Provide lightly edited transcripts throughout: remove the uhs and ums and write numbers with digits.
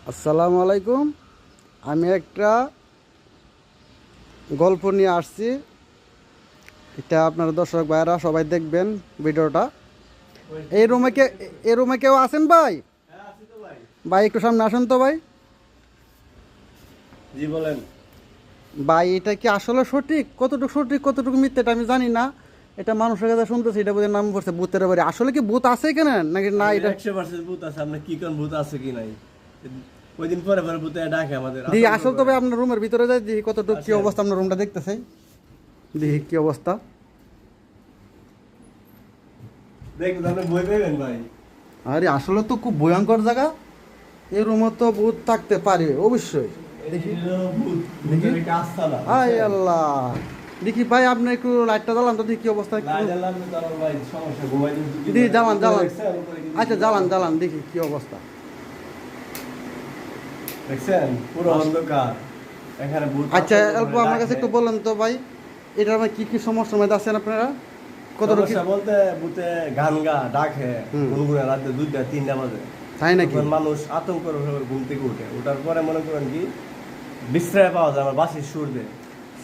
আসসালামু আলাইকুম। আমি একটা গল্প নিয়ে আসছি। এটা আপনার দর্শক ভাইরা সবাই দেখবেন ভিডিওটা। এই রুমে কেউ আছেন ভাই? ভাই একটু সামনে আসেন তো ভাই। জি বলেন। ভাই এটা কি আসলে সঠিক? কতটুকু সঠিক কতটুকু মিথ্যে এটা আমি জানি না। এটা মানুষের কাছে শুনতেছি, এটা বোধহয় নাম পড়ছে ভূতের বাড়ি। আসলে কি ভূত আছে এখানে নাকি না? এটা 100% ভূত আছে। আপনার কি কোন ভূত আছে কি নাই? ওই দিন পরে পরে ভূতে ডাকে আমাদের। দেখি আতঙ্ক আসল করে। তবে আপনার রুমের ভিতরে যাই দেখি কতটুকু কি আসেন। অবস্থা। আপনার রুমটা দেখতেছে, দেখি কি অবস্থা। দেখুন আপনি বই পাবেন ভাই। আরে আসলে তো খুব ভয়ঙ্কর জায়গা। এই রুমে তো ভূত থাকতে পারে অবশ্যই। দেখি এটা হলো ভূত। ভূতের একটা আস্তানা। আয় আল্লাহ। দেখি ভাই আপনি একটু লাইটটা জ্বালান তো দেখি কি অবস্থা। লাইট জ্বালান না তার ভাই সমস্যা ঘুমাই দিন কি। দেখি জ্বালান জ্বালান। দেখছেন উপরে কি আচ্ছা জ্বালান জ্বালান দেখি কি অবস্থা। দেখছেন পুরো অন্ধকার। এখানে ভূত আচ্ছা আতঙ্ক অল্প করে আমার কাছে ডাকে। একটু বলেন তো ভাই, এটা আমার কি কি সমস্যার মধ্যে আছেন আপনারা? কতটুকু কি- সমস্যা বলতে ভূতে গান ডাকে হুম। গুনগুনে রাতে 2টা 3টা বাজে। তাই নাকি? তখন মানুষ আতঙ্কের ভয়ে ঘুম থেকে উঠে। ওঠার পরে মনে করেন কি বিশ্রায় পাওয়া যায় আমার বাঁশির সুর দিয়ে।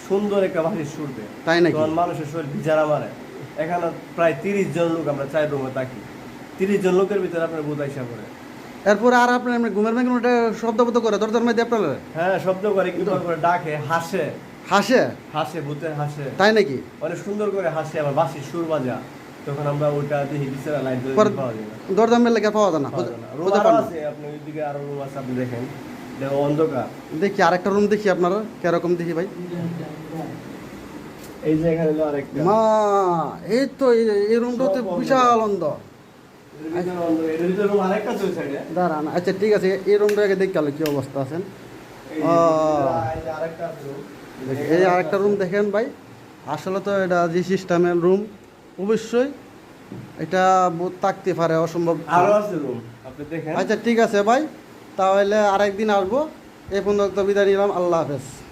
সুন্দর একটা বাঁশির সুর দিয়ে। তাই নাকি? তখন মানুষের শরীর ভিজারা মারে। এখানে প্রায় 30 জন লোক আমরা 4 রুমে থাকি। 30 জন লোকের ভিতরে আপনার ভূত আইসা পড়ে। এরপরে আর আপনার এমনি ঘুমের মেঘ ওটা শব্দ বদ্ধ করে দরজার মধ্যে আপনার হ্যাঁ শব্দ করে একটু পর করে ডাকে হাসে। হাসে? হাসে ভূতে হাসে। তাই নাকি? অনেক সুন্দর করে হাসে আবার বাঁশির সুর বাজা। তখন আমরা ওইটা দেখি বিছানা লাইন ধরে পরে পাওয়া যায় না। দরজার মেলে পাওয়া যায় না, পাওয়া যায় না। রুম বুঝতে আরো পারেন? আছে আপনি ওইদিকে আরো রুম আছে আপনি দেখেন। দেখো অন্ধকার। দেখি আরেকটা রুম দেখি আপনারা কিরকম দেখি ভাই। এই যে এখানে হলো আরেকটা। মা, এই তো এই রুমটা তো বিশাল অন্ধ। এর ভিতরে রুম আরেকটা আছে ওই সাইডে। দাঁড়ান, আচ্ছা ঠিক আছে, এই রুমটাকে দেখতে হলে কি অবস্থা আছেন। এই ও, যে আরেকটা আছে room। এই আরেকটা রুম দেখেন ভাই। আসলে তো এটা যে সিস্টেমের রুম, অবশ্যই এটা ভূত থাকতে পারে, অসম্ভব। আরো আছে রুম আপনি দেখেন। আচ্ছা ঠিক আছে ভাই, তাহলে আরেকদিন আসবো। এই পর্যন্ত বিদায় নিলাম, আল্লাহ হাফেজ।